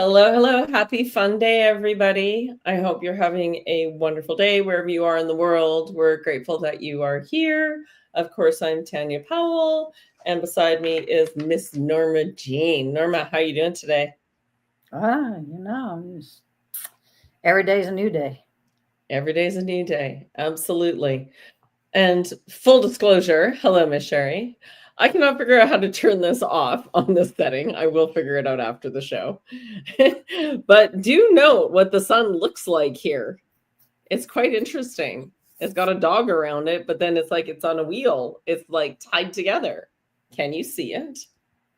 Hello, hello. Happy fun day, everybody. I hope you're having a wonderful day wherever you are in the world. We're grateful that you are here. Of course, I'm Tanya Powell, and beside me is Miss Norma Jean. Norma, how you doing today? Every day's a new day. Every day's a new day. Absolutely. And full disclosure, hello, Miss Sherry. I cannot figure out how to turn this off on this setting. I will figure it out after the show. But do note what the sun looks like here. It's quite interesting. It's got a dog around it, but then it's like it's on a wheel. It's like tied together. Can you see it?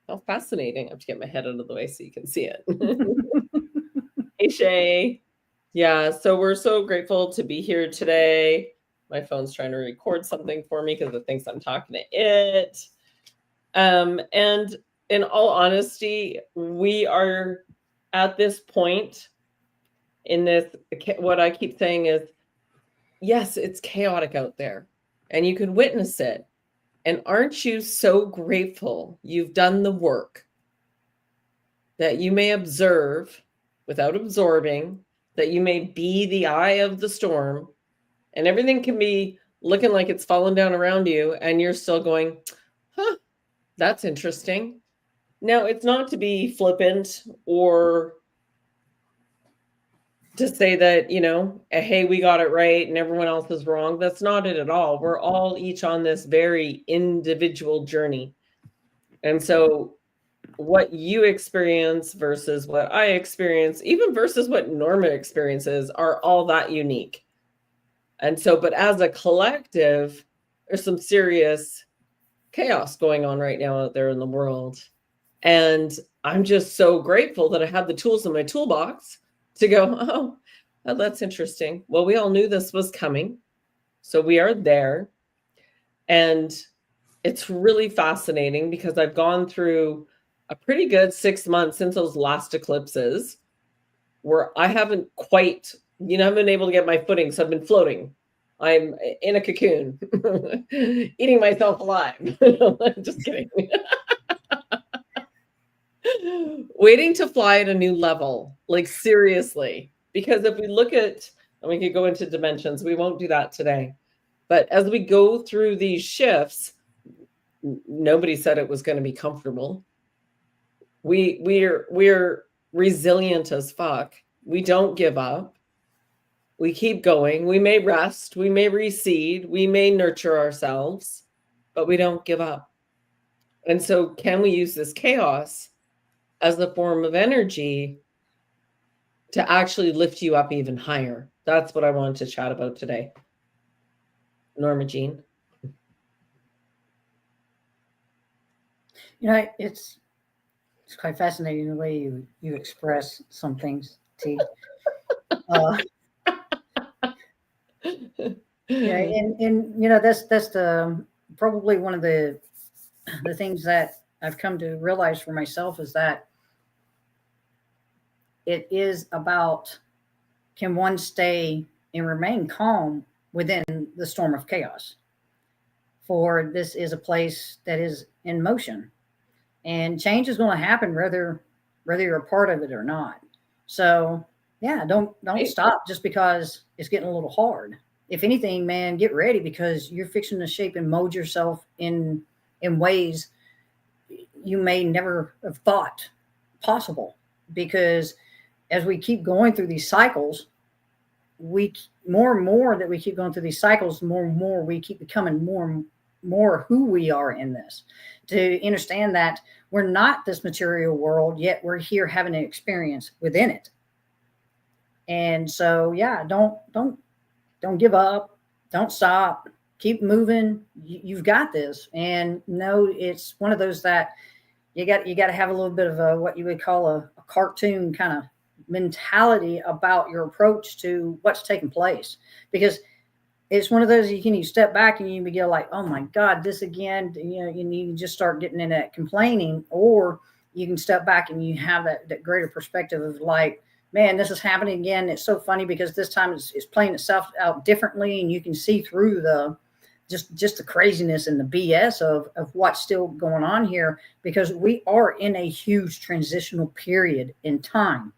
How fascinating. I have to get my head out of the way so you can see it. Hey, Shay. Yeah, so we're so grateful to be here today. My phone's trying to record something for me because it thinks I'm talking to it. And in all honesty, we are at this point in this, what I keep saying is, yes, it's chaotic out there and you can witness it. And aren't you so grateful you've done the work that you may observe without absorbing, that you may be the eye of the storm, and everything can be looking like it's falling down around you, and you're still going, huh, that's interesting. Now, it's not to be flippant or to say that, hey, we got it right and everyone else is wrong. That's not it at all. We're all each on this very individual journey. And so what you experience versus what I experience, even versus what Norma experiences, are all that unique. And so, but as a collective, there's some serious chaos going on right now out there in the world. And I'm just so grateful that I have the tools in my toolbox to go, oh, that's interesting. Well, we all knew this was coming. So we are there. And it's really fascinating because I've gone through a pretty good 6 months since those last eclipses where I haven't quite, I've been able to get my footing. So I've been floating. I'm in a cocoon, eating myself alive. Just kidding. Waiting to fly at a new level, like seriously. Because if we look at, and we could go into dimensions, we won't do that today. But as we go through these shifts, nobody said it was going to be comfortable. We're resilient as fuck. We don't give up. We keep going. We may rest, we may recede, we may nurture ourselves, but we don't give up. And so can we use this chaos as a form of energy to actually lift you up even higher? That's what I wanted to chat about today. Norma Jean. It's quite fascinating the way you express some things, T. That's the probably one of the things that I've come to realize for myself is that it is about, can one stay and remain calm within the storm of chaos? For this is a place that is in motion, and change is going to happen whether you're a part of it or not. So yeah, don't stop just because it's getting a little hard. If anything, man, get ready because you're fixing to shape and mold yourself in ways you may never have thought possible. Because as we keep going through these cycles, more and more that we keep going through these cycles, more and more we keep becoming more who we are in this. To understand that we're not this material world, yet we're here having an experience within it. And so, yeah, don't give up, don't stop, keep moving. You've got this, and no, it's one of those that you got to have a little bit of a what you would call a cartoon kind of mentality about your approach to what's taking place, because it's one of those you step back and you begin like, oh my God, this again, you just start getting in that complaining, or you can step back and you have that greater perspective of like, man, this is happening again. It's so funny because this time it's playing itself out differently, and you can see through the just the craziness and the BS of what's still going on here, because we are in a huge transitional period in time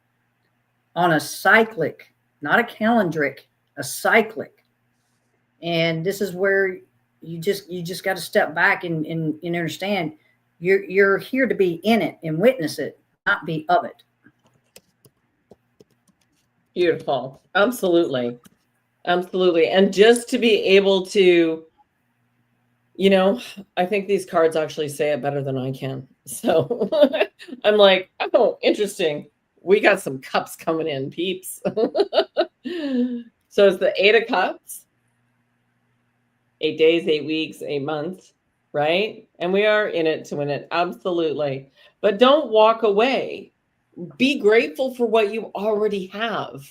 on a cyclic, not a calendric, a cyclic. And this is where you just got to step back and understand you're here to be in it and witness it, not be of it. Beautiful. Absolutely. Absolutely. And just to be able to, I think these cards actually say it better than I can. So I'm like, oh, interesting. We got some cups coming in, peeps. So it's the 8 of Cups, 8 days, 8 weeks, 8 months, right? And we are in it to win it. Absolutely. But don't walk away. Be grateful for what you already have,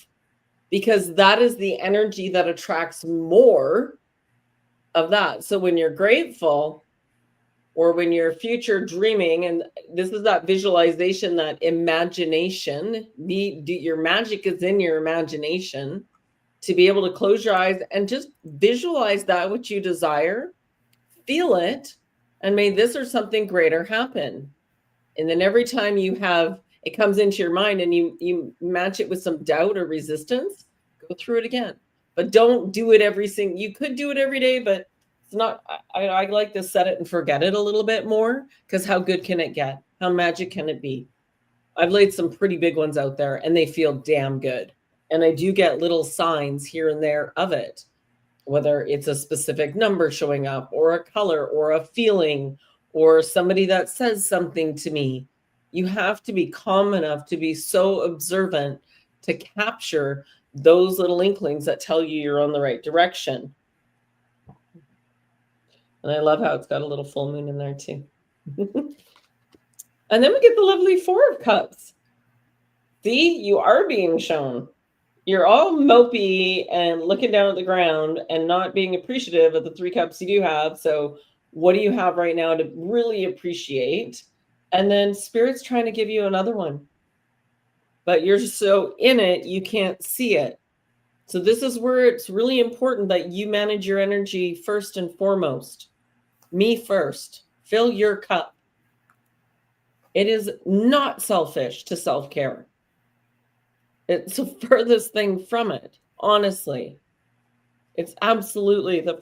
because that is the energy that attracts more of that. So when you're grateful, or when you're future dreaming, and this is that visualization, that imagination, your magic is in your imagination, to be able to close your eyes and just visualize that which you desire, feel it, and may this or something greater happen. And then every time it comes into your mind and you match it with some doubt or resistance, go through it again. But don't do it you could do it every day, but it's not. I like to set it and forget it a little bit more, because how good can it get? How magic can it be? I've laid some pretty big ones out there and they feel damn good. And I do get little signs here and there of it, whether it's a specific number showing up, or a color, or a feeling, or somebody that says something to me. You have to be calm enough to be so observant to capture those little inklings that tell you you're on the right direction. And I love how it's got a little full moon in there too. And then we get the lovely 4 of Cups. See, you are being shown. You're all mopey and looking down at the ground and not being appreciative of the 3 cups you do have. So what do you have right now to really appreciate? And then Spirit's trying to give you another one, but you're so in it, you can't see it. So this is where it's really important that you manage your energy first and foremost. Me first. Fill your cup. It is not selfish to self-care. It's the furthest thing from it, honestly. It's absolutely the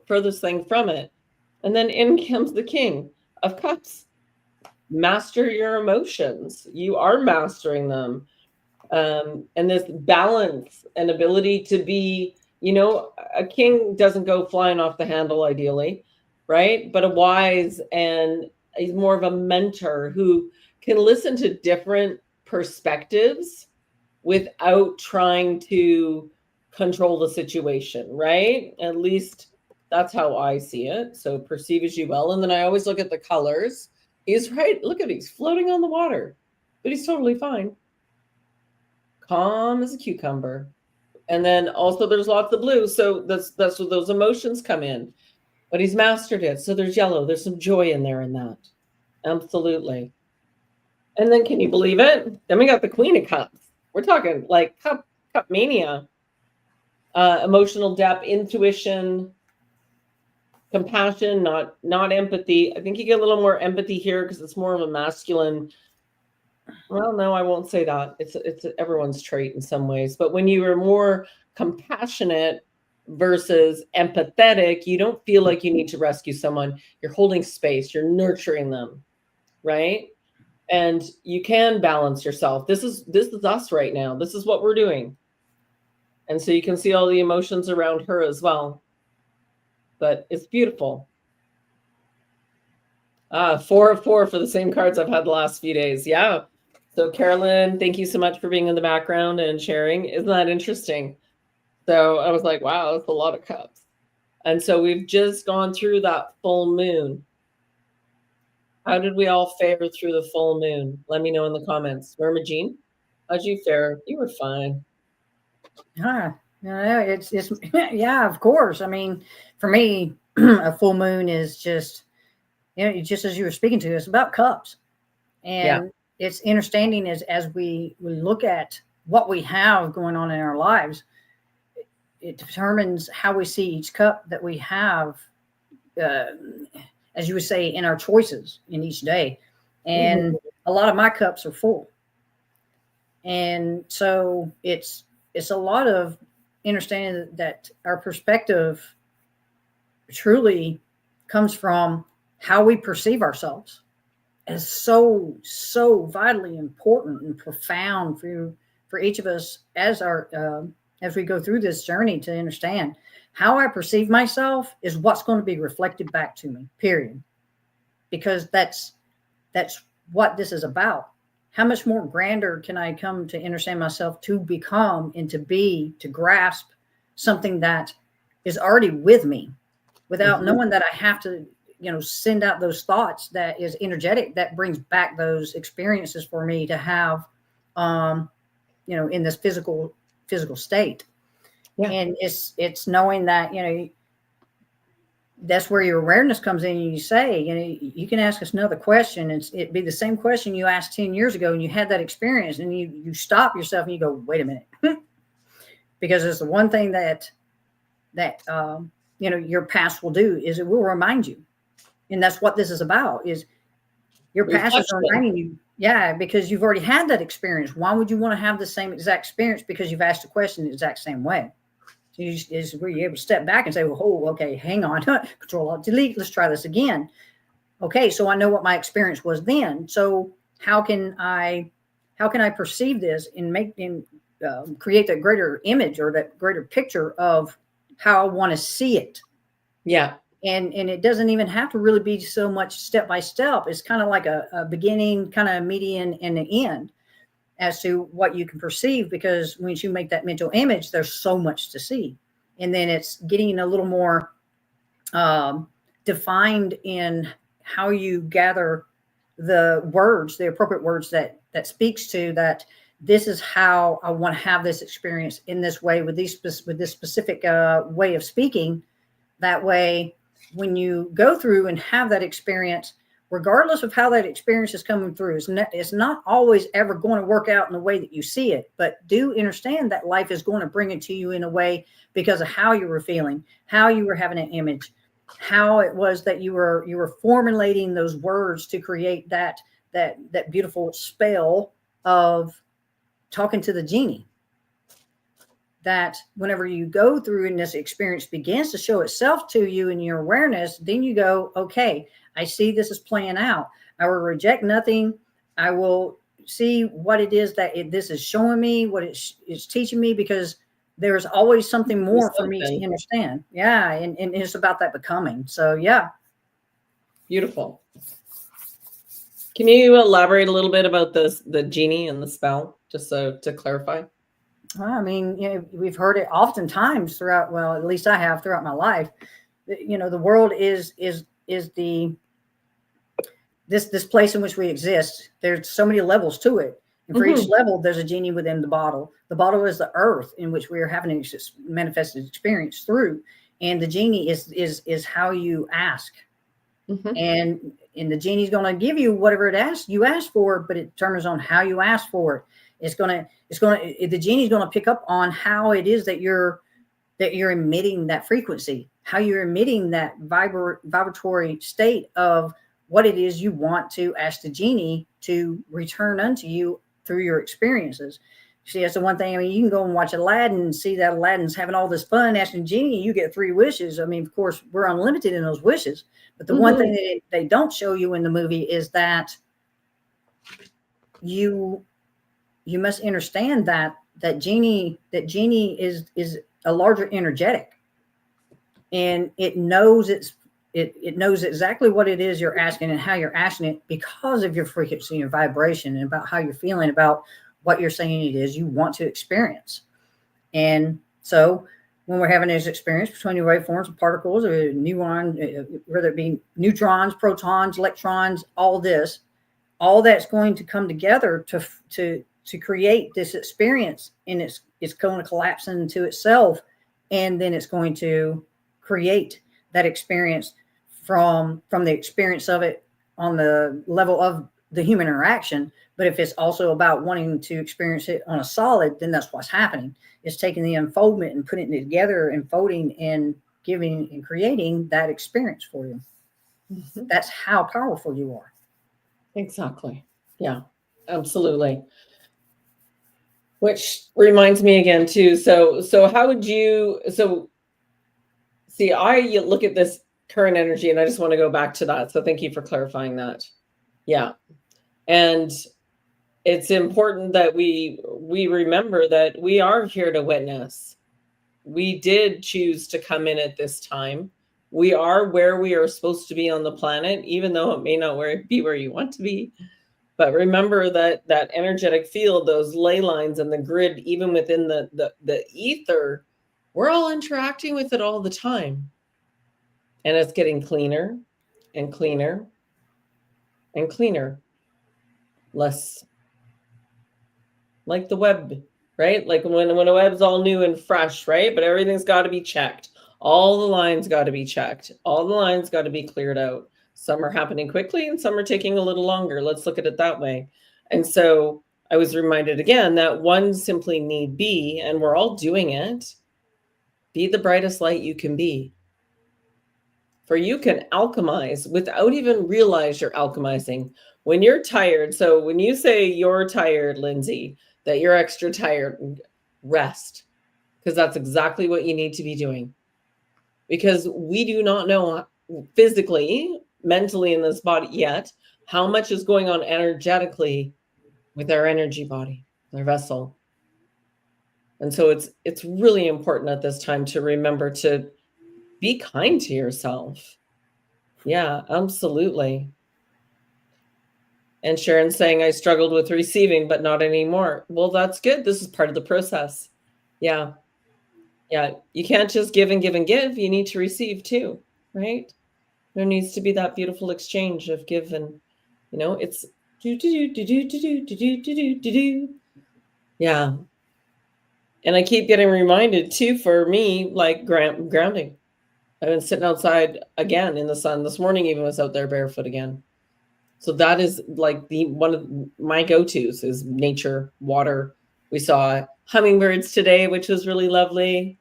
furthest thing from it. And then in comes the King of Cups. Master your emotions. You are mastering them. And this balance and ability to be, a king doesn't go flying off the handle ideally, right? But a wise, and he's more of a mentor who can listen to different perspectives without trying to control the situation, right? At least that's how I see it. So perceive as you will. And then I always look at the colors. He's right. Look at he's floating on the water, but he's totally fine. Calm as a cucumber. And then also there's lots of blue. So that's where those emotions come in. But he's mastered it. So there's yellow. There's some joy in there in that. Absolutely. And then can you believe it? Then we got the Queen of Cups. We're talking like cup mania. Emotional depth, intuition, compassion, not empathy. I think you get a little more empathy here because it's more of a masculine. Well, no, I won't say that. It's everyone's trait in some ways. But when you are more compassionate versus empathetic, you don't feel like you need to rescue someone. You're holding space. You're nurturing them, right? And you can balance yourself. This is us right now. This is what we're doing. And so you can see all the emotions around her as well. But it's beautiful. 4 of 4 for the same cards I've had the last few days. Yeah. So Carolyn, thank you so much for being in the background and sharing. Isn't that interesting? So I was like, wow, that's a lot of cups. And so we've just gone through that full moon. How did we all fare through the full moon? Let me know in the comments. Irma Jean, how'd you fare? You were fine. Yeah, it's yeah, of course. I mean, for me, a full moon is just, just as you were speaking to, it's about cups. And it's understanding as we look at what we have going on in our lives, it determines how we see each cup that we have, as you would say, in our choices in each day. And a lot of my cups are full. And so it's a lot of understanding that our perspective truly comes from how we perceive ourselves as so vitally important and profound for each of us as we go through this journey, to understand how I perceive myself is what's going to be reflected back to me, period. Because that's what this is about. How much more grander can I come to understand myself, to become and to grasp something that is already with me, without knowing that I have to, send out those thoughts that is energetic, that brings back those experiences for me to have, in this physical state. Yeah. And it's knowing that, that's where your awareness comes in. And you say, you can ask us another question. It'd be the same question you asked 10 years ago, and you had that experience, and you stop yourself and you go, wait a minute. Because it's the one thing that your past will do, is it will remind you. And that's what this is about, is your past is reminding you. Yeah, because you've already had that experience. Why would you want to have the same exact experience? Because you've asked a question the exact same way. So is where you're able to step back and say, well, oh, okay, hang on, Control Alt Delete. Let's try this again. Okay, so I know what my experience was then. So how can I perceive this and create that greater image, or that greater picture of how I want to see it? Yeah. And it doesn't even have to really be so much step by step. It's kind of like a beginning, kind of a median, and an end as to what you can perceive, because once you make that mental image, there's so much to see. And then it's getting a little more defined in how you gather the words, the appropriate words that speaks to that. This is how I want to have this experience, in this way, with this specific way of speaking. That way, when you go through and have that experience, regardless of how that experience is coming through, it's not always ever going to work out in the way that you see it. But do understand that life is going to bring it to you in a way, because of how you were feeling, how you were having an image, how it was that you were formulating those words to create that beautiful spell of talking to the genie. That whenever you go through and this experience begins to show itself to you in your awareness, then you go, okay, I see this is playing out. I will reject nothing. I will see what it is that this is showing me, what it's teaching me, because there's always something more for me to understand. Yeah. And it's about that becoming. So, yeah. Beautiful. Can you elaborate a little bit about the genie and the spell, just so to clarify? I mean, we've heard it oftentimes throughout, well, at least I have throughout my life. The world is this place in which we exist. There's so many levels to it. And for each level, there's a genie within the bottle. The bottle is the earth in which we are having a manifested experience through. And the genie is how you ask. And the genie's going to give you whatever you ask for, but it determines on how you ask for it. The genie's going to pick up on how it is that you're emitting that frequency, how you're emitting that vibratory state of what it is you want to ask the genie to return unto you through your experiences. See, that's the one thing. I mean, you can go and watch Aladdin and see that Aladdin's having all this fun asking genie, you get 3 wishes. I mean, of course, we're unlimited in those wishes. But the one thing that they don't show you in the movie is that you must understand that genie is a larger energetic, and it knows it knows exactly what it is you're asking and how you're asking it, because of your frequency and vibration, and about how you're feeling about what you're saying it is you want to experience. And so when we're having this experience between your waveforms and particles, or whether it be neutrons, protons, electrons, all that's going to come together to create this experience, and it's going to collapse into itself, and then it's going to create that experience from the experience of it on the level of the human interaction. But if it's also about wanting to experience it on a solid, then that's what's happening. It's taking the unfoldment and putting it together and folding and giving and creating that experience for you. Mhm. That's how powerful you are. Exactly. Yeah, absolutely. Which reminds me again too. So how would you, so see, I look at this current energy and I just want to go back to that. So thank you for clarifying that. Yeah. And it's important that we remember that we are here to witness. We did choose to come in at this time. We are where we are supposed to be on the planet, even though it may not be where you want to be. But remember that that energetic field, those ley lines and the grid, even within the ether, we're all interacting with it all the time. And it's getting cleaner and cleaner and cleaner. Less like the web, right? Like when a web's all new and fresh, right? But everything's got to be checked. All the lines got to be checked. All the lines got to be cleared out. Some are happening quickly and some are taking a little longer. Let's look at it that way. And so I was reminded again that one simply need be, and we're all doing it, be the brightest light you can be. For you can alchemize without even realize you're alchemizing. When you're tired, so when you say you're tired, Lindsay, that you're extra tired, rest, because that's exactly what you need to be doing. Because we do not know physically, mentally in this body yet, how much is going on energetically with our energy body, our vessel. And so it's really important at this time to remember to be kind to yourself. Yeah, absolutely. And Sharon's saying, I struggled with receiving, but not anymore. Well, that's good. This is part of the process. Yeah. Yeah. You can't just give and give and give. You need to receive too, right? There needs to be that beautiful exchange of give and, it's do, do, do, do, do, do, do, do, do, do, do. Yeah. And I keep getting reminded too, for me, like grounding. I've been sitting outside again in the sun. This morning even was out there barefoot again. So that is like one of my go-tos is nature, water. We saw hummingbirds today, which was really lovely.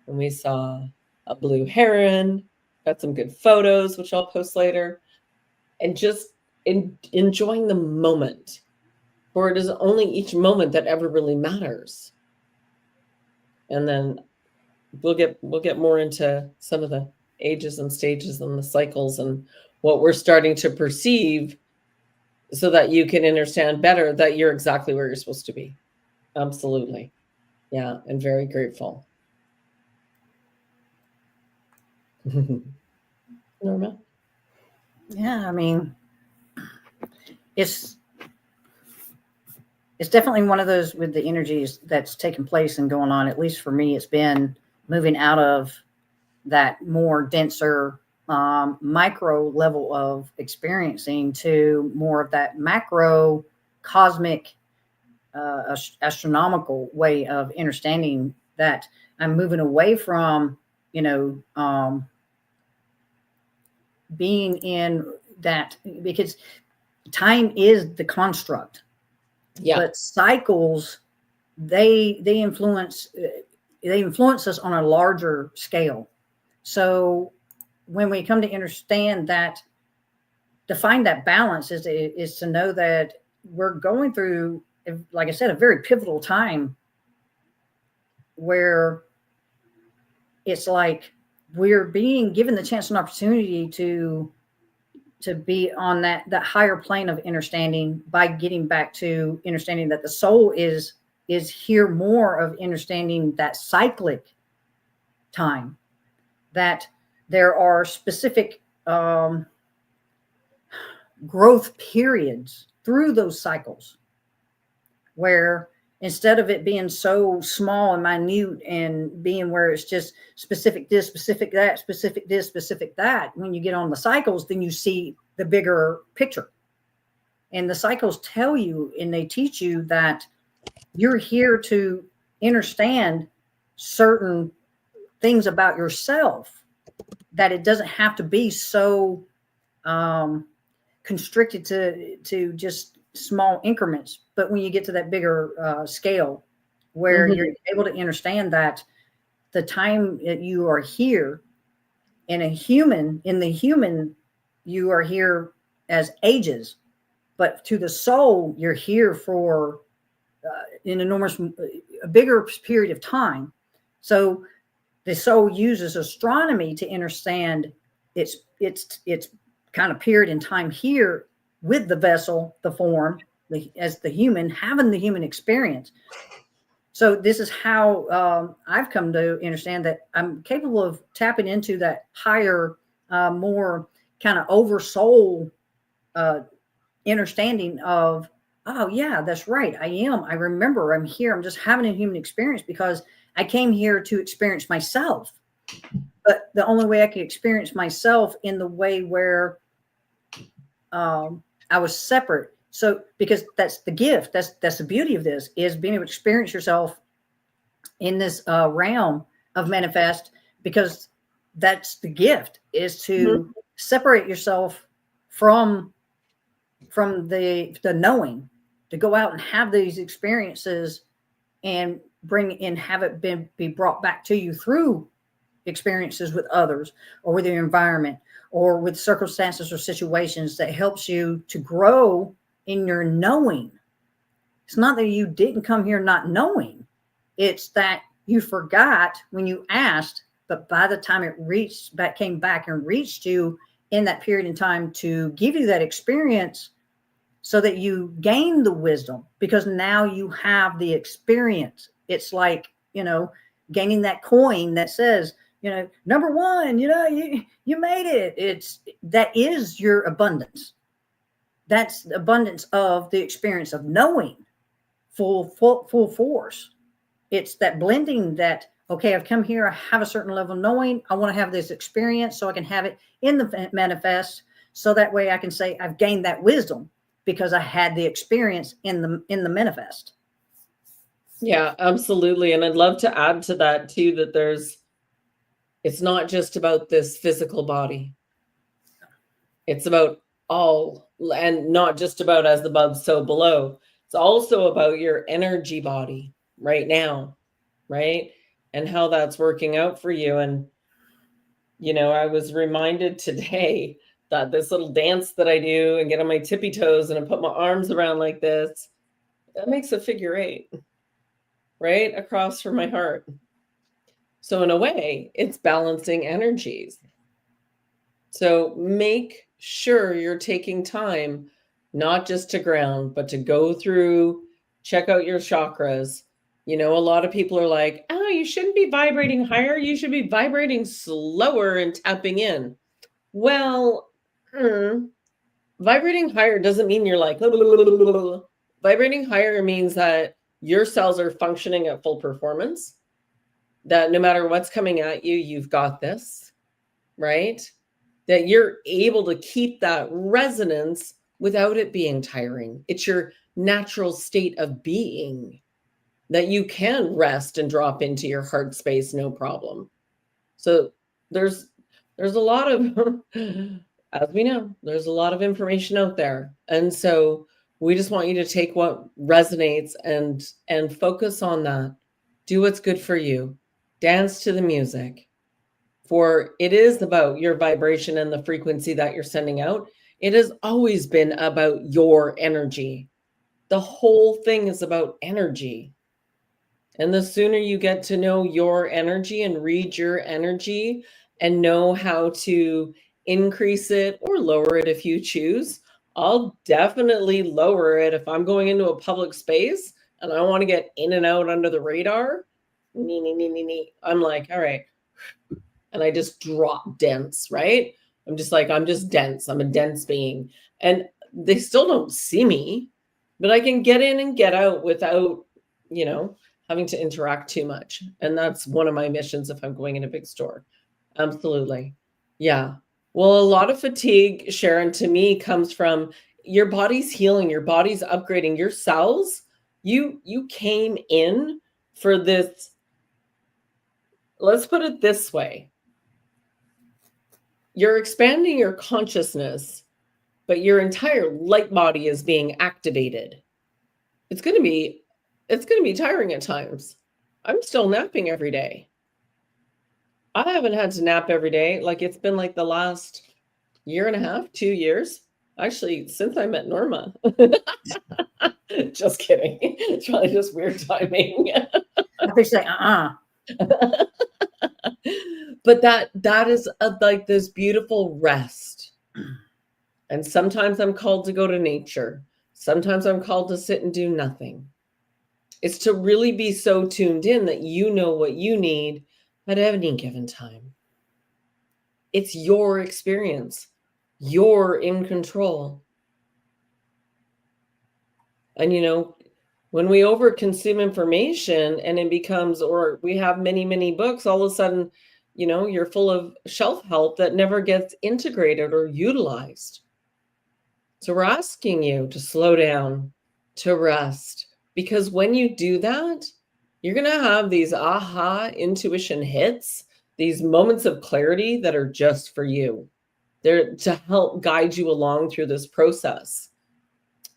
And we saw a blue heron, got some good photos, which I'll post later. And just enjoying the moment. For it is only each moment that ever really matters. And then we'll get more into some of the ages and stages and the cycles and what we're starting to perceive, so that you can understand better that you're exactly where you're supposed to be. Absolutely. Yeah, and very grateful. Norma? Yeah, I mean, it's definitely one of those with the energies that's taken place and going on. At least for me, it's been moving out of that more denser micro level of experiencing to more of that macro cosmic astronomical way of understanding that I'm moving away from being in that, because time is the construct. Yeah. But cycles, they influence us on a larger scale. So when we come to understand that, to find that balance is to know that we're going through, like I said, a very pivotal time where it's like we're being given the chance and opportunity to be on that higher plane of understanding, by getting back to understanding that the soul is here more of understanding that cyclic time, that there are specific growth periods through those cycles where, instead of it being so small and minute and being where it's just specific this, specific that, specific this, specific that, when you get on the cycles, then you see the bigger picture. And the cycles tell you and they teach you that you're here to understand certain things about yourself, that it doesn't have to be so constricted to just small increments. But when you get to that bigger scale, where you're able to understand that the time that you are here in the human, you are here as ages, but to the soul, you're here for a bigger period of time. So the soul uses astronomy to understand its kind of period in time here with the vessel, the form, as the human, having the human experience. So this is how I've come to understand that I'm capable of tapping into that higher, more kind of oversoul understanding of, oh yeah, that's right. I remember I'm here. I'm just having a human experience because I came here to experience myself. But the only way I could experience myself in the way where I was separate. So because that's the gift, that's the beauty of this, is being able to experience yourself in this realm of manifest, because that's the gift, is to separate yourself from the knowing, to go out and have these experiences and have it be brought back to you through experiences with others or with your environment or with circumstances or situations that helps you to grow in your knowing. It's not that you didn't come here not knowing. It's that you forgot when you asked, but by the time it came back and reached you in that period in time to give you that experience, so that you gain the wisdom, because now you have the experience. It's like, gaining that coin that says, number one, you made it. That is your abundance. That's the abundance of the experience of knowing full force. It's that blending that, okay, I've come here, I have a certain level of knowing, I want to have this experience so I can have it in the manifest, so that way I can say I've gained that wisdom because I had the experience in the manifest. Yeah, absolutely. And I'd love to add to that too, that it's not just about this physical body. It's about all, and not just about as above, so below. It's also about your energy body right now, right? And how that's working out for you. And, I was reminded today that this little dance that I do and get on my tippy toes and I put my arms around like this, that makes a figure 8, right? Across from my heart. So in a way, it's balancing energies. So make sure you're taking time, not just to ground, but to go through, check out your chakras. A lot of people are like, oh, you shouldn't be vibrating higher. You should be vibrating slower and tapping in. Well, vibrating higher doesn't mean you're like, vibrating higher means that your cells are functioning at full performance, that no matter what's coming at you, you've got this, right? That you're able to keep that resonance without it being tiring. It's your natural state of being, that you can rest and drop into your heart space, no problem. So there's a lot of, as we know, there's a lot of information out there. And so we just want you to take what resonates and focus on that. Do what's good for you. Dance to the music. For it is about your vibration and the frequency that you're sending out. It has always been about your energy. The whole thing is about energy. And the sooner you get to know your energy and read your energy and know how to increase it or lower it if you choose, I'll definitely lower it if I'm going into a public space and I want to get in and out under the radar. I'm like, all right. And I just drop dense, right? I'm just dense. I'm a dense being. And they still don't see me, but I can get in and get out without, having to interact too much. And that's one of my missions if I'm going in a big store. Absolutely. Yeah. Well, a lot of fatigue, Sharon, to me comes from your body's healing, your body's upgrading, your cells. You came in for this. Let's put it this way. You're expanding your consciousness but your entire light body is being activated. It's going to be tiring at times. I'm still napping every day. I haven't had to nap every day. Like, it's been like the last year and a half, 2 years. Actually, since I met Norma. Just kidding. It's probably just weird timing. They say, But that is like this beautiful rest. And sometimes I'm called to go to nature. Sometimes I'm called to sit and do nothing. It's to really be so tuned in that you know what you need at any given time. It's your experience. You're in control. And when we overconsume information and it becomes, or we have many, many books, all of a sudden, you're full of shelf help that never gets integrated or utilized. So we're asking you to slow down, to rest, because when you do that, you're going to have these aha intuition hits, these moments of clarity that are just for you. They're to help guide you along through this process.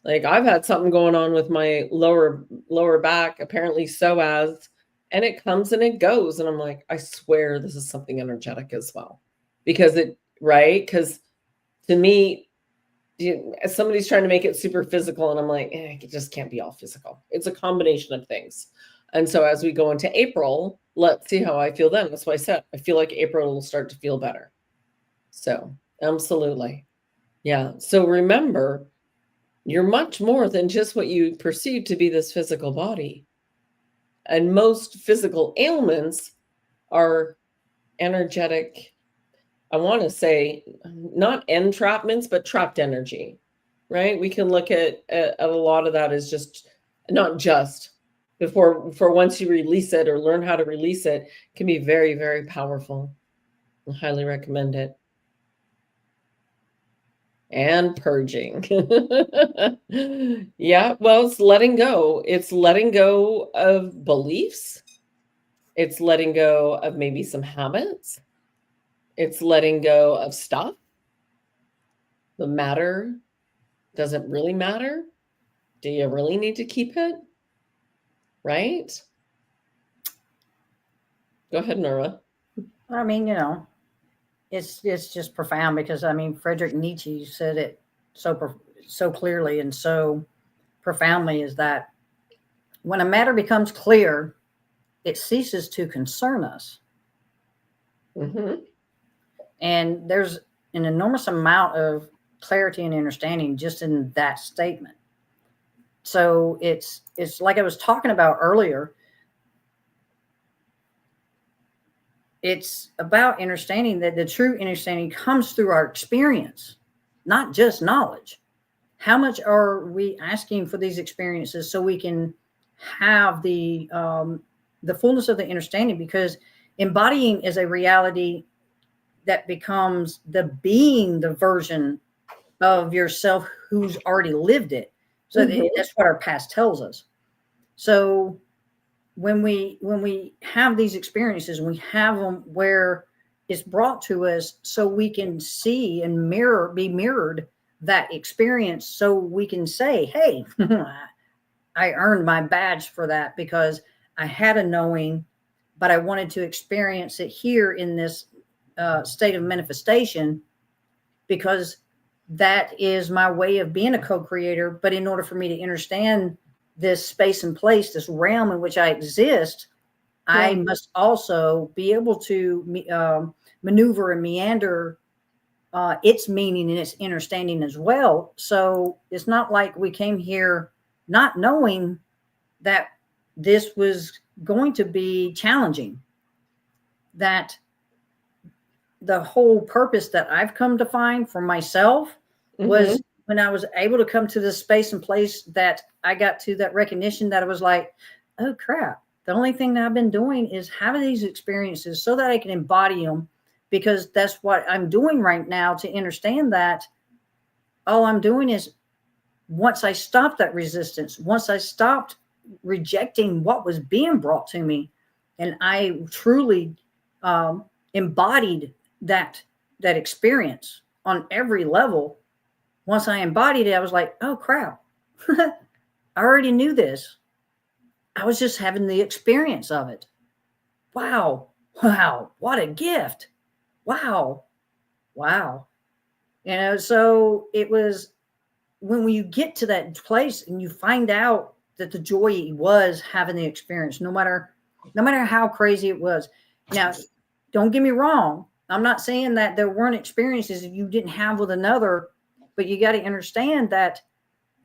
Like, I've had something going on with my lower back, apparently psoas, and it comes and it goes. And I'm like, I swear this is something energetic as well. Because to me, somebody's trying to make it super physical, and I'm like, it just can't be all physical. It's a combination of things. And so as we go into April, let's see how I feel then. That's why I said I feel like April will start to feel better. So absolutely. Yeah. So remember, you're much more than just what you perceive to be this physical body. And most physical ailments are energetic, I want to say, not entrapments, but trapped energy, right? We can look at a lot of that as just, not just, for once you release it or learn how to release it, can be very, very powerful. I highly recommend it. And purging. Yeah, well, it's letting go. It's letting go of beliefs. It's letting go of maybe some habits. It's letting go of stuff. The matter doesn't really matter. Do you really need to keep it? Right? Go ahead, Norma. I mean, it's just profound because, I mean, Friedrich Nietzsche said it so clearly and so profoundly, is that when a matter becomes clear, it ceases to concern us. Mm-hmm. And there's an enormous amount of clarity and understanding just in that statement. So it's like I was talking about earlier. It's about understanding that the true understanding comes through our experience, not just knowledge. How much are we asking for these experiences so we can have the fullness of the understanding? Because embodying is a reality that becomes the version of yourself who's already lived it. So that's what our past tells us. So when we have these experiences, we have them where it's brought to us so we can see and be mirrored that experience, so we can say, hey, I earned my badge for that because I had a knowing, but I wanted to experience it here in this state of manifestation, because that is my way of being a co-creator. But in order for me to understand this space and place, this realm in which I exist, I must also be able to maneuver and meander its meaning and its understanding as well. So it's not like we came here not knowing that this was going to be challenging. That the whole purpose that I've come to find for myself was when I was able to come to this space and place that I got to that recognition that I was like, oh crap, the only thing that I've been doing is having these experiences so that I can embody them, because that's what I'm doing right now. To understand that all I'm doing is, once I stopped that resistance, once I stopped rejecting what was being brought to me, and I truly embodied that experience on every level, once I embodied it, I was like, oh crap, I already knew this. I was just having the experience of it. Wow. Wow. What a gift. Wow. Wow. So it was when you get to that place and you find out that the joy was having the experience, no matter how crazy it was. Now, don't get me wrong. I'm not saying that there weren't experiences you didn't have with another, but you got to understand that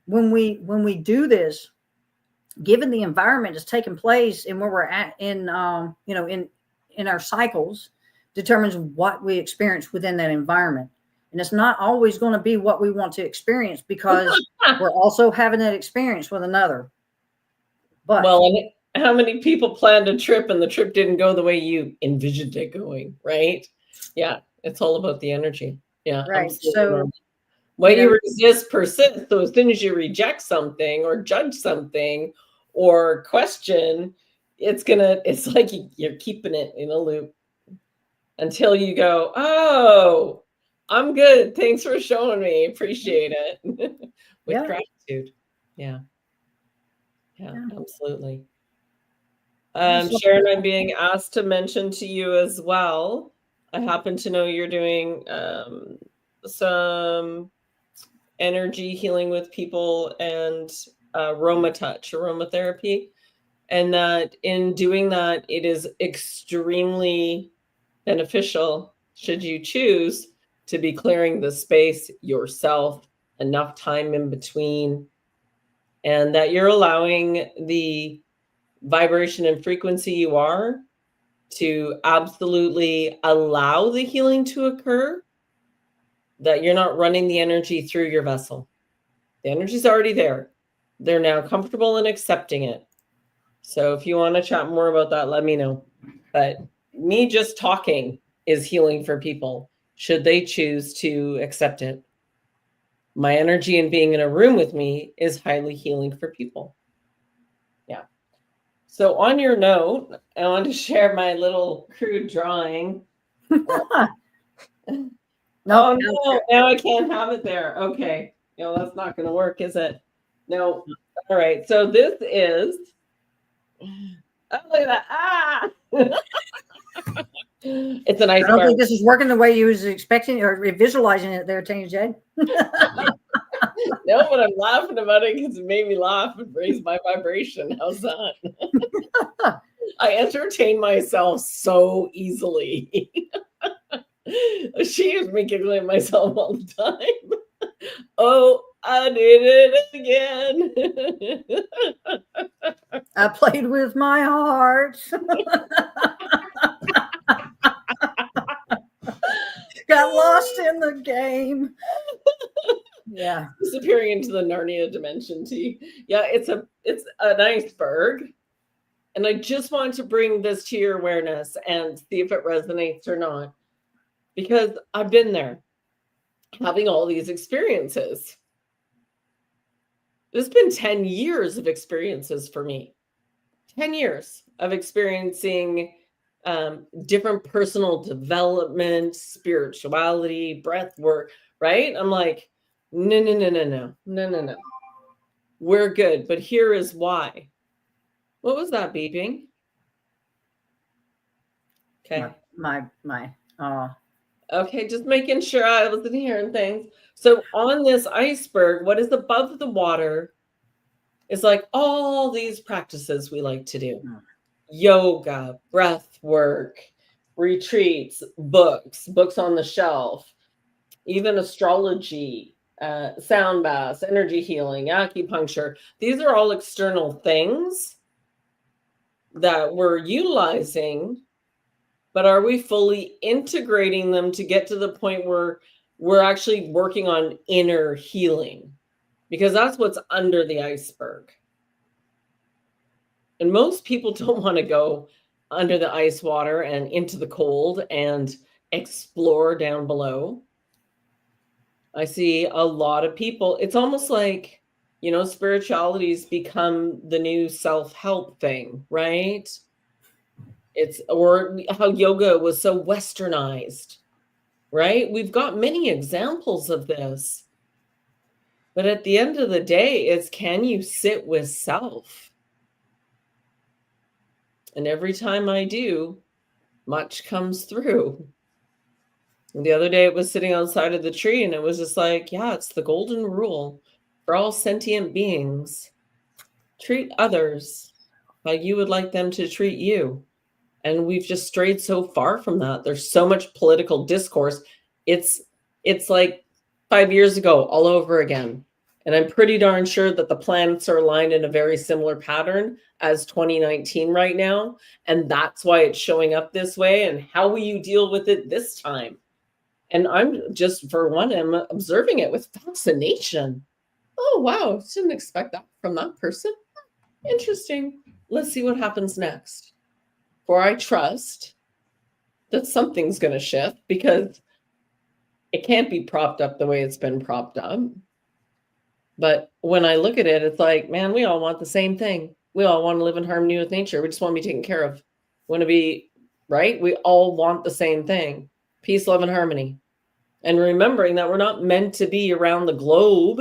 when we do this, given the environment that's taking place and where we're at in in our cycles, determines what we experience within that environment. And it's not always going to be what we want to experience, because we're also having that experience with another. But well, and how many people planned a trip and the trip didn't go the way you envisioned it going, right? Yeah, it's all about the energy. Yeah, right. absolutely. So What you resist persists. So as soon as you reject something or judge something or question, it's like you're keeping it in a loop until you go, oh, I'm good. Thanks for showing me. Appreciate it. With gratitude. Yeah. Yeah, absolutely. Sharon, I'm being asked to mention to you as well. I happen to know you're doing some energy healing with people and aromatherapy. And that in doing that, it is extremely beneficial, should you choose, to be clearing the space yourself, enough time in between, and that you're allowing the vibration and frequency you are to absolutely allow the healing to occur, that you're not running the energy through your vessel. The energy's already there. They're now comfortable in accepting it. So if you want to chat more about that, let me know. But me just talking is healing for people, should they choose to accept it. My energy and being in a room with me is highly healing for people. Yeah. So on your note, I want to share my little crude drawing. Oh, no, now I can't have it there. Okay. That's not going to work, is it? No. All right. So this is, oh, look at that. Ah! It's an iceberg. I don't think this is working the way you was expecting or visualizing it there, Tanya Jade. No, but I'm laughing about it because it made me laugh and raise my vibration. How's that? I entertain myself so easily. She hears me giggling myself all the time. Oh, I did it again. I played with my heart. Got lost in the game. Yeah. Disappearing into the Narnia dimension, T. Yeah, it's an iceberg. And I just want to bring this to your awareness and see if it resonates or not. Because I've been there, having all these experiences. It's been 10 years of experiences for me. 10 years of experiencing different personal development, spirituality, breath work, right? I'm like, no. We're good. But here is why. What was that beeping? Okay. Okay, just making sure I wasn't hearing things. So on this iceberg, what is above the water is like all these practices we like to do. Yoga, breath work, retreats, books on the shelf, even astrology, sound baths, energy healing, acupuncture. These are all external things that we're utilizing, but are we fully integrating them to get to the point where we're actually working on inner healing? Because that's what's under the iceberg. And most people don't want to go under the ice water and into the cold and explore down below. I see a lot of people, it's almost like, spirituality's become the new self-help thing, right? Or how yoga was so westernized, right? We've got many examples of this. But at the end of the day, it's can you sit with self? And every time I do, much comes through. The other day it was sitting outside of the tree and it was just like, yeah, it's the golden rule for all sentient beings. Treat others how you would like them to treat you. And we've just strayed so far from that. There's so much political discourse. It's like 5 years ago all over again. And I'm pretty darn sure that the planets are aligned in a very similar pattern as 2019 right now. And that's why it's showing up this way. And how will you deal with it this time? And I'm just, for one, I'm observing it with fascination. Oh, wow. Didn't expect that from that person. Interesting. Let's see what happens next. For I trust that something's going to shift because it can't be propped up the way it's been propped up. But when I look at it, it's like, man, we all want the same thing. We all want to live in harmony with nature. We just want to be taken care of. We want to be, right? We all want the same thing. Peace, love, and harmony. And remembering that we're not meant to be around the globe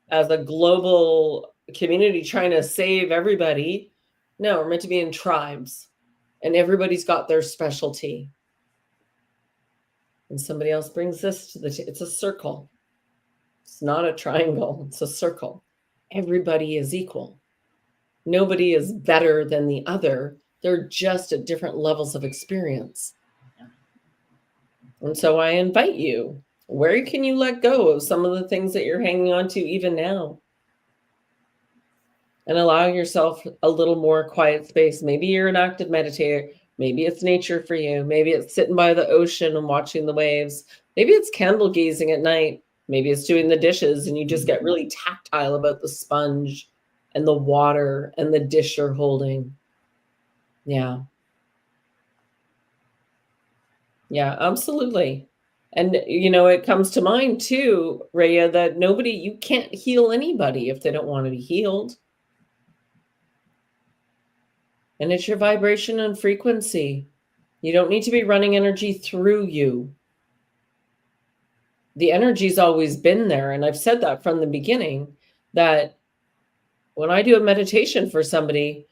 as a global community trying to save everybody. No, we're meant to be in tribes. And everybody's got their specialty. And somebody else brings this to it's a circle. It's not a triangle, it's a circle. Everybody is equal. Nobody is better than the other. They're just at different levels of experience. And so I invite you, where can you let go of some of the things that you're hanging on to even now? And allow yourself a little more quiet space. Maybe you're an active meditator. Maybe it's nature for you. Maybe it's sitting by the ocean and watching the waves. Maybe it's candle gazing at night. Maybe it's doing the dishes and you just get really tactile about the sponge and the water and the dish you're holding. Yeah. Yeah, absolutely. And, it comes to mind too, Rhea, that you can't heal anybody if they don't want to be healed. And it's your vibration and frequency. You don't need to be running energy through you. The energy's always been there. And I've said that from the beginning, that when I do a meditation for somebody,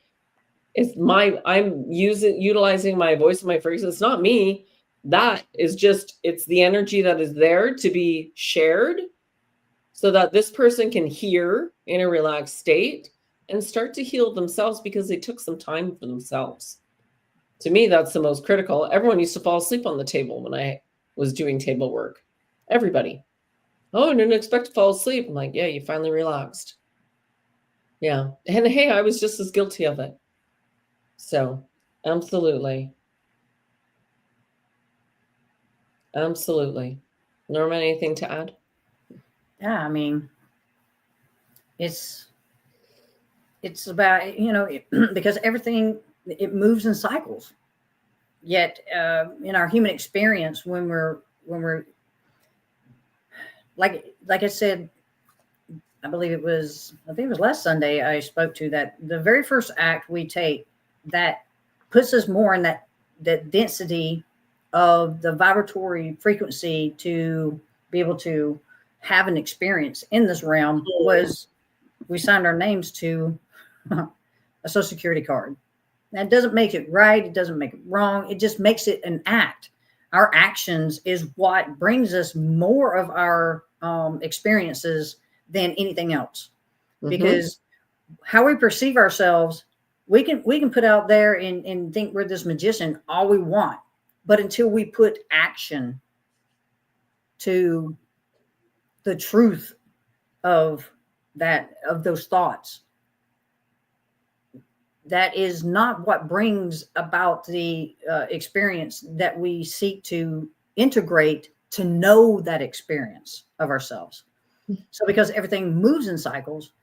I'm utilizing my voice and my frequency. It's not me. That is it's the energy that is there to be shared so that this person can hear in a relaxed state and start to heal themselves because they took some time for themselves. To me, that's the most critical. Everyone used to fall asleep on the table when I was doing table work. Everybody. Oh, I didn't expect to fall asleep. I'm like, yeah, you finally relaxed. Yeah. And hey, I was just as guilty of it. So, absolutely. Absolutely. Norma, anything to add? Yeah, I mean, it's about, because everything, it moves in cycles. Yet in our human experience, when we're like I said, I think it was last Sunday I spoke to, that the very first act we take that puts us more in that density of the vibratory frequency to be able to have an experience in this realm was we signed our names to a social security card. That doesn't make it right. It doesn't make it wrong. It just makes it an act. Our actions is what brings us more of our experiences than anything else. Mm-hmm. Because how we perceive ourselves, we can put out there and think we're this magician all we want. But until we put action to the truth of those thoughts, that is not what brings about the experience that we seek to integrate to know that experience of ourselves. So because everything moves in cycles,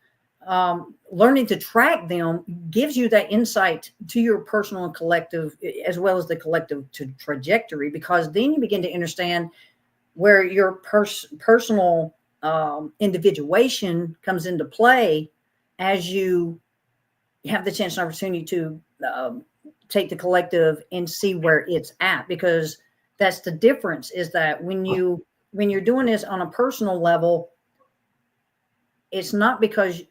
learning to track them gives you that insight to your personal and collective, as well as the collective trajectory, because then you begin to understand where your personal individuation comes into play as you have the chance and opportunity to take the collective and see where it's at. Because that's the difference, is that when you're doing this on a personal level, it's not because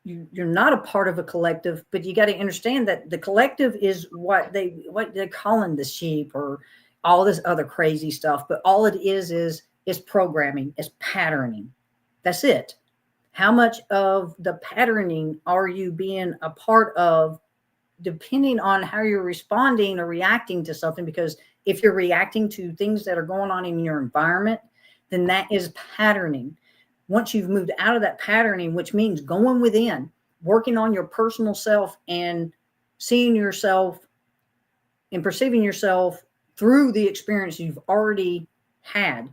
you're not a part of a collective, but you got to understand that the collective is what they're calling the sheep or all this other crazy stuff. But all it is programming, is patterning. That's it. How much of the patterning are you being a part of, depending on how you're responding or reacting to something? Because if you're reacting to things that are going on in your environment, then that is patterning. Once you've moved out of that patterning, which means going within, working on your personal self and seeing yourself and perceiving yourself through the experience you've already had,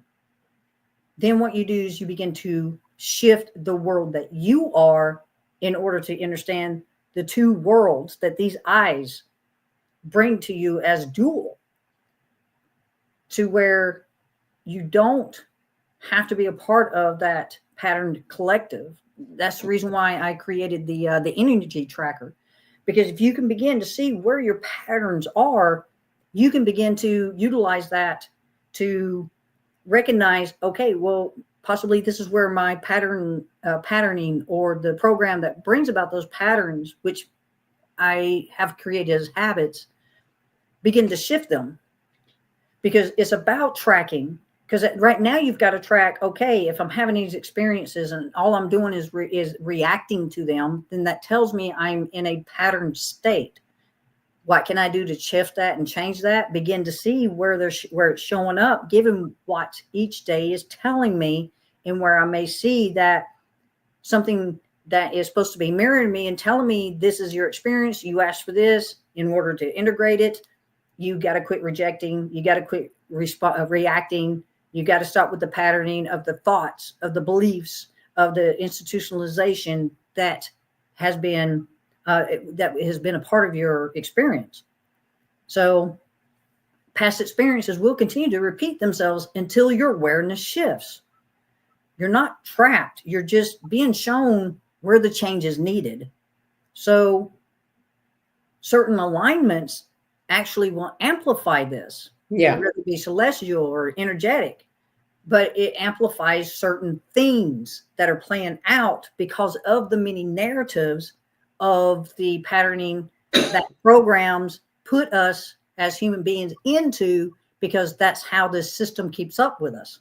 then what you do is you begin to shift the world that you are in order to understand the two worlds that these eyes bring to you as dual, to where you don't have to be a part of that patterned collective. That's the reason why I created the energy tracker, because if you can begin to see where your patterns are, you can begin to utilize that to recognize, okay, well, possibly this is where my patterning or the program that brings about those patterns, which I have created as habits, begin to shift them. Because it's about tracking. Because right now you've got to track, okay, if I'm having these experiences and all I'm doing is reacting to them, then that tells me I'm in a patterned state. What can I do to shift that and change that? Begin to see where it's showing up, given what each day is telling me, and where I may see that something that is supposed to be mirroring me and telling me this is your experience. You asked for this. In order to integrate it, you got to quit rejecting. You got to quit reacting. You got to stop with the patterning of the thoughts, of the beliefs, of the institutionalization that has been a part of your experience. So past experiences will continue to repeat themselves until your awareness shifts. You're not trapped. You're just being shown where the change is needed. So certain alignments actually will amplify this. Yeah. Whether it be celestial or energetic, but it amplifies certain themes that are playing out because of the many narratives of the patterning that programs put us as human beings into, because that's how this system keeps up with us.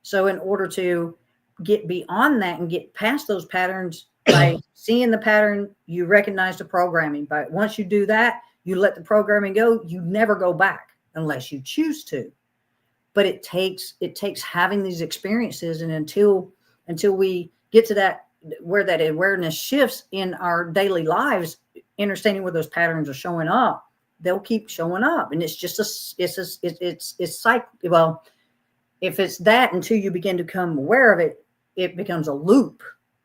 So in order to get beyond that and get past those patterns, by seeing the pattern, you recognize the programming. But once you do that, you let the programming go, you never go back unless you choose to. But it takes having these experiences, and until we get to that, where that awareness shifts in our daily lives, understanding where those patterns are showing up, they'll keep showing up. And it's just it's like, well, if it's that, until you begin to become aware of it, it becomes a loop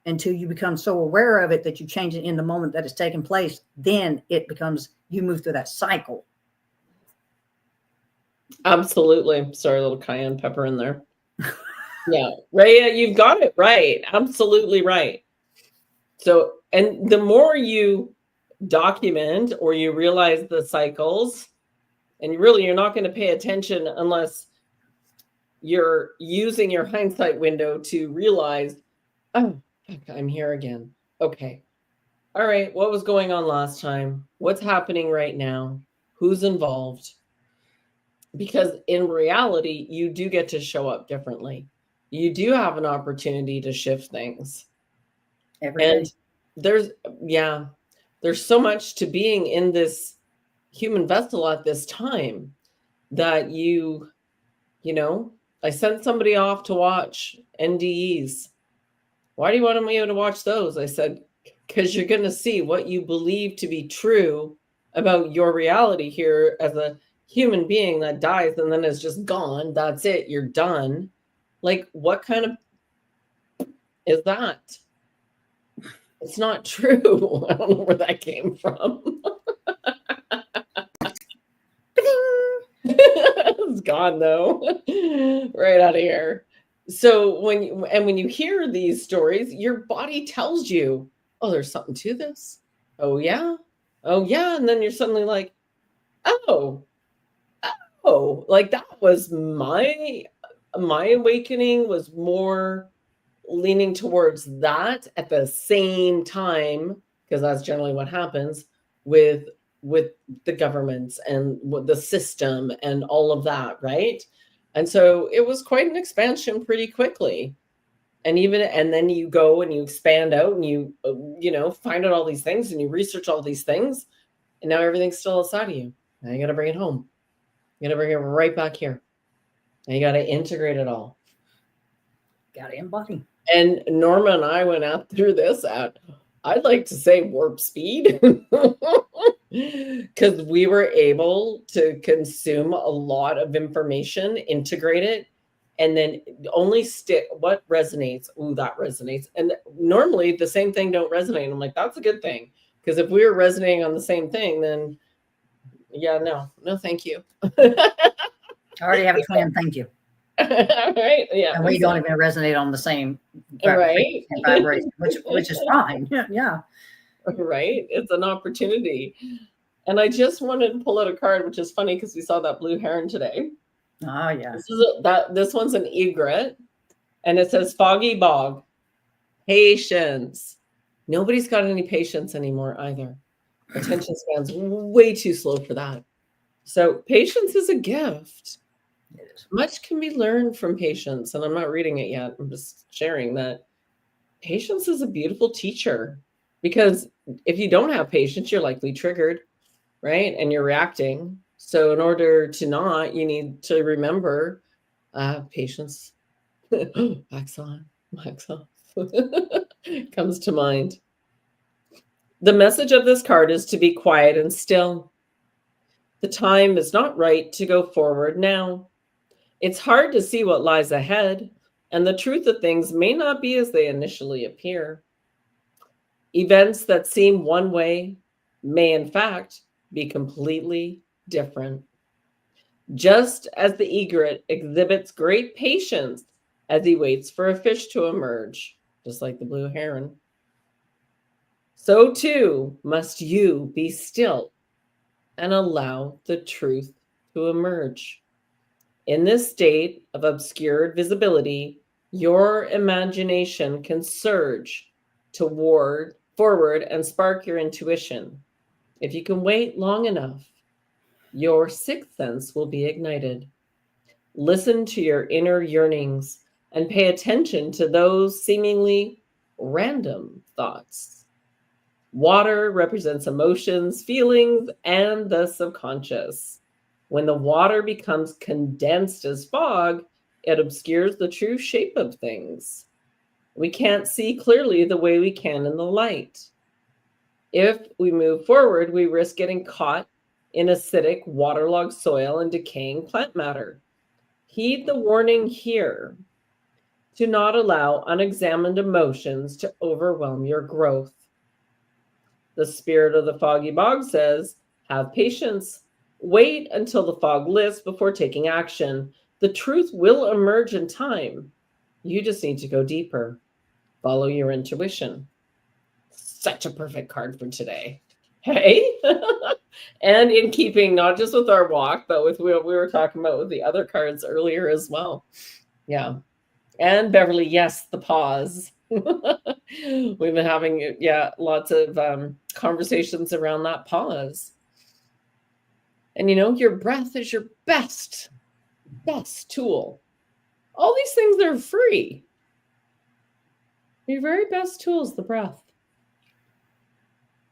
until you become so aware of it that you change it in the moment that it's taking place. Then it becomes, you move through that cycle. Absolutely. Sorry, a little cayenne pepper in there. Yeah, Rhea, you've got it right. Absolutely right. So, and the more you document or you realize the cycles, and you're not going to pay attention unless you're using your hindsight window to realize, oh, I'm here again. Okay. All right. What was going on last time? What's happening right now? Who's involved? Because in reality, you do get to show up differently. You do have an opportunity to shift things. Every day. And there's so much to being in this human vessel at this time that I sent somebody off to watch NDEs. Why do you want me to watch those? I said, because you're going to see what you believe to be true about your reality here as a human being that dies and then is just gone. That's it. You're done. Like, what kind of is that? It's not true. I don't know where that came from. It's gone though. Right out of here. So when you hear these stories, your body tells you, oh, there's something to this. Oh yeah. Oh yeah. And then you're suddenly like, oh, like that was my awakening was more leaning towards that at the same time, because that's generally what happens with the governments and with the system and all of that, right? And so it was quite an expansion pretty quickly. And then you go and you expand out and you find out all these things and you research all these things, and now everything's still outside of you. Now you got to bring it home. You got to bring it right back here. And you got to integrate it all. Got to embody. And Norma and I went out through this at, I'd like to say, warp speed, because we were able to consume a lot of information, integrate it, and then only stick what resonates. Ooh, that resonates. And normally the same thing don't resonate. I'm like, that's a good thing, because if we were resonating on the same thing, then yeah, no, thank you. I already have a twin. Thank you. Right? Yeah. And we don't even resonate on the same right vibration, which is fine. Yeah. Right. It's an opportunity. And I just wanted to pull out a card, which is funny because we saw that blue heron today. Oh yeah. This one's an egret, and it says foggy bog. Patience. Nobody's got any patience anymore either. Attention span's way too slow for that. So patience is a gift. It is. Much can be learned from patience, and I'm not reading it yet. I'm just sharing that patience is a beautiful teacher, because if you don't have patience, you're likely triggered, right? And you're reacting. So in order to not, you need to remember patience. Wax on, wax off. Comes to mind. The message of this card is to be quiet and still. The time is not right to go forward now. It's hard to see what lies ahead, and the truth of things may not be as they initially appear. Events that seem one way may, in fact, be completely different. Just as the egret exhibits great patience as he waits for a fish to emerge, just like the blue heron, so too must you be still and allow the truth to emerge. In this state of obscured visibility, your imagination can surge forward and spark your intuition. If you can wait long enough, your sixth sense will be ignited. Listen to your inner yearnings and pay attention to those seemingly random thoughts. Water represents emotions, feelings, and the subconscious. When the water becomes condensed as fog, it obscures the true shape of things. We can't see clearly the way we can in the light. If we move forward, we risk getting caught in acidic, waterlogged soil and decaying plant matter. Heed the warning here to not allow unexamined emotions to overwhelm your growth. The spirit of the foggy bog says, have patience. Wait until the fog lifts before taking action. The truth will emerge in time. You just need to go deeper. Follow your intuition. Such a perfect card for today. Hey? And in keeping not just with our walk, but with what we were talking about with the other cards earlier as well. Yeah. And Beverly, yes, the pause. We've been having, lots of conversations around that pause. And your breath is your best tool. All these things are free. Your very best tool is the breath.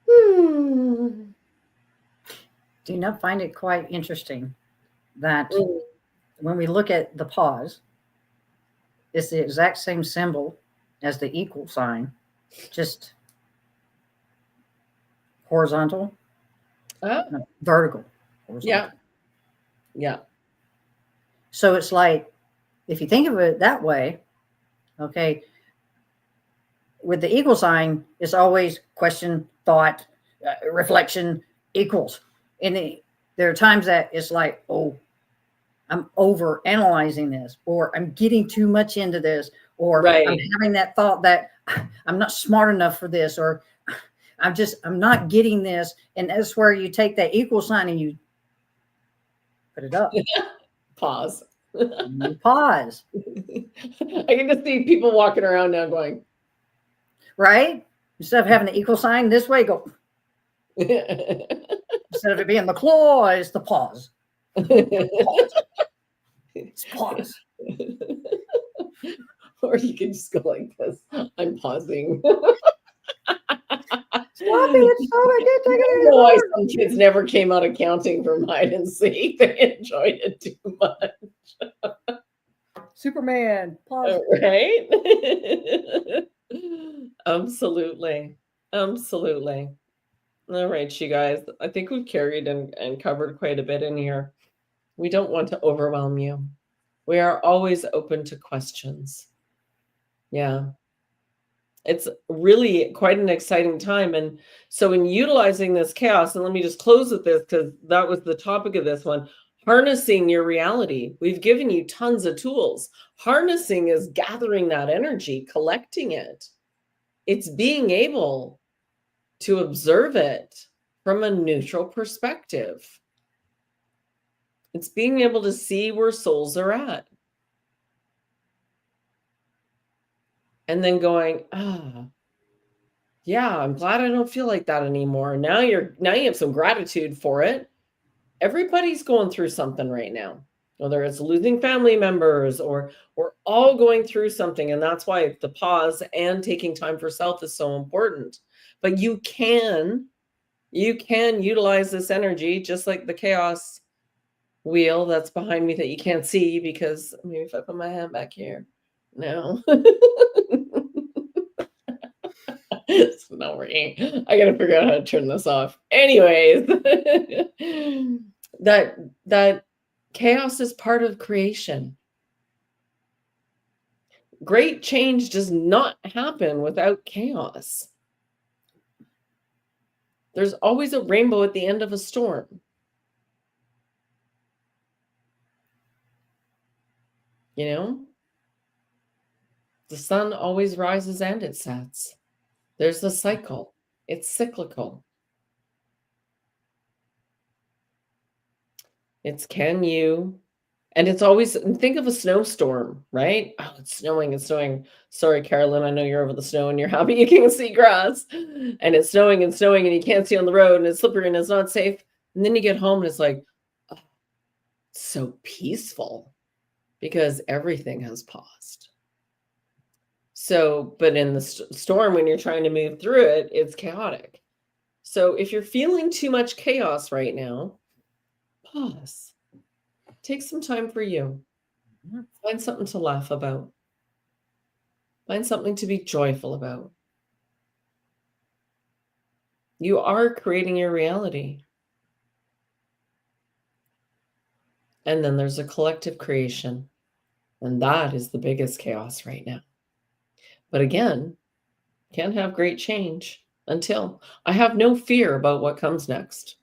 Do you not find it quite interesting that when we look at the pause, it's the exact same symbol as the equal sign, just horizontal, vertical. Horizontal. Yeah. So it's like, if you think of it that way, okay, with the equal sign, it's always question, thought, reflection, equals. And there are times that it's like, oh, I'm over analyzing this, or I'm getting too much into this, or I'm having that thought that I'm not smart enough for this, or I'm not getting this. And that's where you take that equal sign and you put it up. Pause. You pause, I can just see people walking around now going, right? Instead of having the equal sign this way, go. Instead of it being the claw, it's the pause. Pause. It's pause. Or you can just go like this. I'm pausing. Stop it. Stop it. Can't take I it don't know why anymore. some kids never came out accounting from hide and seek. They enjoyed it too much. Superman. Pause. Right? Absolutely. Absolutely. All right, you guys. I think we've carried and covered quite a bit in here. We don't want to overwhelm you. We are always open to questions. Yeah. It's really quite an exciting time. And so, in utilizing this chaos, and let me just close with this because that was the topic of this one, harnessing your reality. We've given you tons of tools. Harnessing is gathering that energy, collecting it. It's being able to observe it from a neutral perspective. It's being able to see where souls are at. And then going, yeah, I'm glad I don't feel like that anymore. Now you have some gratitude for it. Everybody's going through something right now, whether it's losing family members or we're all going through something. And that's why the pause and taking time for self is so important. But you can utilize this energy just like the chaos wheel that's behind me that you can't see because maybe if I put my hand back here. No. It's not working. I gotta figure out how to turn this off. Anyways, that chaos is part of creation. Great change does not happen without chaos. There's always a rainbow at the end of a storm. You know? The sun always rises and it sets. There's a cycle. It's cyclical. It's and it's always, think of a snowstorm, right? Oh, it's snowing. Sorry, Carolyn, I know you're over the snow and you're happy you can see grass. And it's snowing and you can't see on the road and it's slippery and it's not safe. And then you get home and it's like, oh, so peaceful because everything has paused. So, but in the storm, when you're trying to move through it, it's chaotic. So if you're feeling too much chaos right now, pause. Take some time for you. Find something to laugh about. Find something to be joyful about. You are creating your reality. And then there's a collective creation. And that is the biggest chaos right now. But again, can't have great change until I have no fear about what comes next.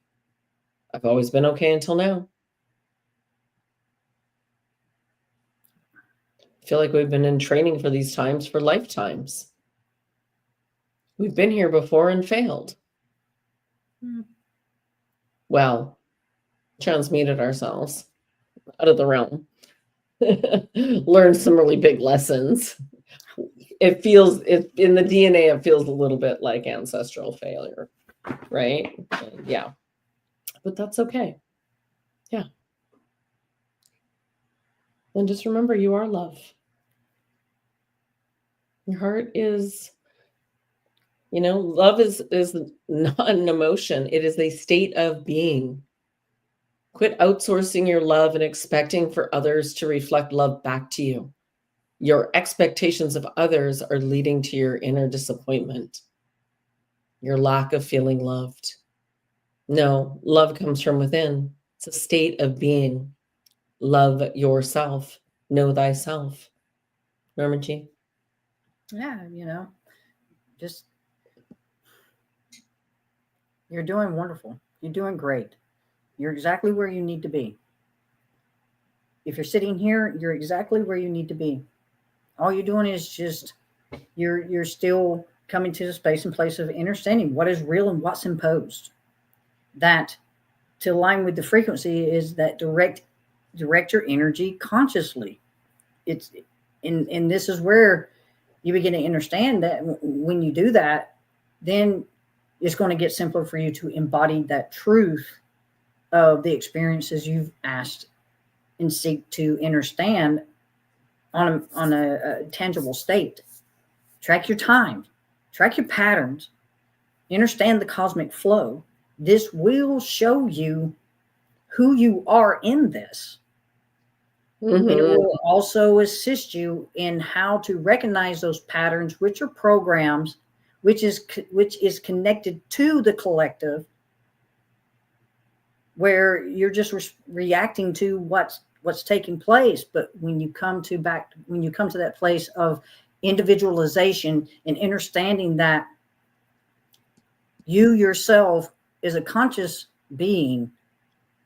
I've always been okay until now. I feel like we've been in training for these times for lifetimes. We've been here before and failed. Well, transmuted ourselves out of the realm. Learned some really big lessons. In the DNA, it feels a little bit like ancestral failure, right? Yeah. But that's okay. Yeah. And just remember, you are love. Your heart is, love is not an emotion. It is a state of being. Quit outsourcing your love and expecting for others to reflect love back to you. Your expectations of others are leading to your inner disappointment, your lack of feeling loved. No, love comes from within. It's a state of being. Love yourself. Know thyself. Norma G? Yeah, just you're doing wonderful. You're doing great. You're exactly where you need to be. If you're sitting here, you're exactly where you need to be. All you're doing is just you're still coming to the space and place of understanding what is real and what's imposed. That to align with the frequency is that direct direct your energy consciously. It's and this is where you begin to understand that when you do that, then it's going to get simpler for you to embody that truth of the experiences you've asked and seek to understand on a tangible state. Track your time, track your patterns, understand the cosmic flow. This will show you who you are in this. And it will also assist you in how to recognize those patterns, which are programs, which is connected to the collective, where you're just reacting to what's taking place. But when you come to that place of individualization and understanding that you yourself is a conscious being,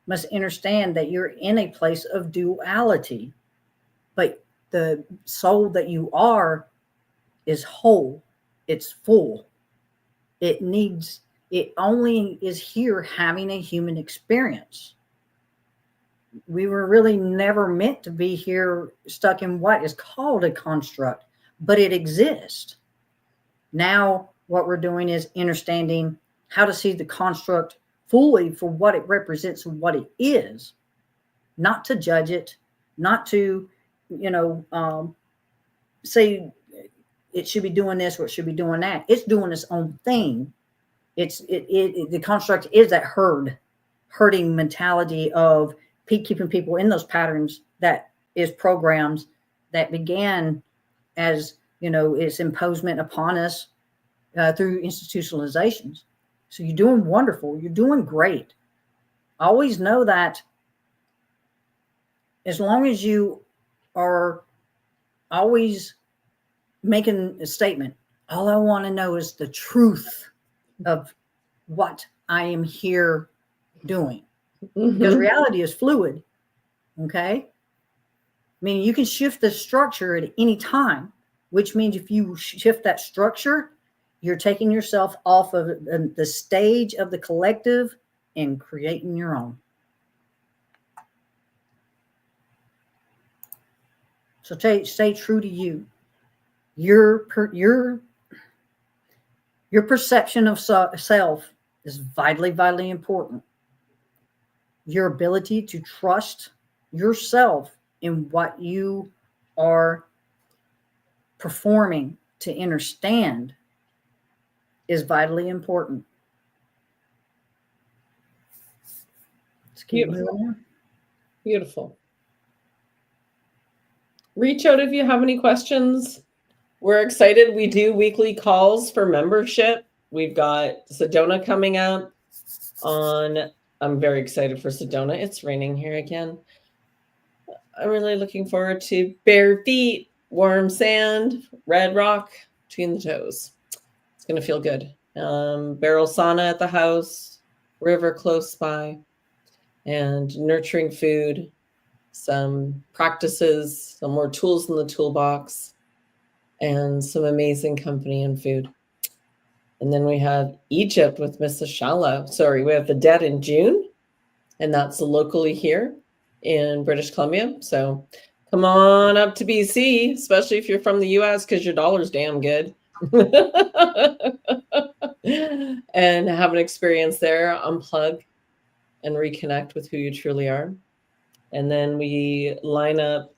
must understand that you're in a place of duality, but the soul that you are is whole, it's full. It only is here having a human experience. We were really never meant to be here stuck in what is called a construct, but it exists. Now what we're doing is understanding how to see the construct fully for what it represents and what it is, not to judge it, not to, say it should be doing this or it should be doing that. It's doing its own thing. The construct is that herding mentality of keeping people in those patterns that is programs that began as, its imposement upon us through institutionalizations. So you're doing wonderful. You're doing great. Always know that as long as you are always making a statement, all I want to know is the truth of what I am here doing. Because reality is fluid. Okay? I mean, you can shift the structure at any time, which means if you shift that structure, you're taking yourself off of the stage of the collective and creating your own. So stay true to you. Your perception of self is vitally, vitally important. Your ability to trust yourself in what you are performing to understand is vitally important. Let's keep moving on. Beautiful. Reach out if you have any questions. We're excited. We do weekly calls for membership. We've got Sedona coming up I'm very excited for Sedona. It's raining here again. I'm really looking forward to bare feet, warm sand, red rock between the toes. It's going to feel good. Barrel sauna at the house, river close by, and nurturing food, some practices, some more tools in the toolbox, and some amazing company and food. And then we have Egypt with Mrs. Shala. Sorry, we have the Dead in June, and that's locally here in British Columbia. So come on up to BC, especially if you're from the US, because your dollar's damn good. And have an experience there, unplug and reconnect with who you truly are. And then we line up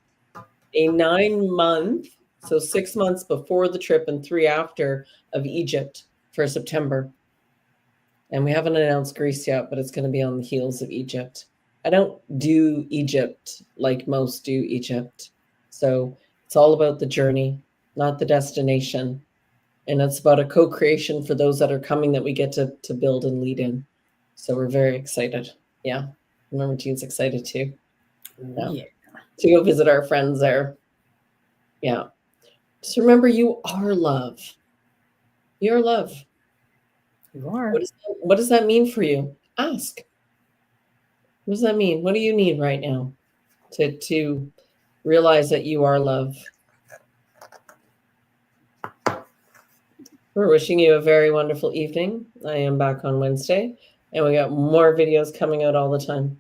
a 9-month, so 6 months before the trip and 3 after, of Egypt for September. And we haven't announced Greece yet, but it's going to be on the heels of Egypt. I don't do Egypt like most do Egypt. So it's all about the journey, not the destination. And it's about a co-creation for those that are coming that we get to build and lead in. So we're very excited. Yeah. Remember, Jean's excited too. Yeah. To go visit our friends there. Yeah. Just remember, you are love. You're love. You are. What does that mean for you? Ask. What does that mean? What do you need right now to realize that you are love? We're wishing you a very wonderful evening. I am back on Wednesday, and we got more videos coming out all the time.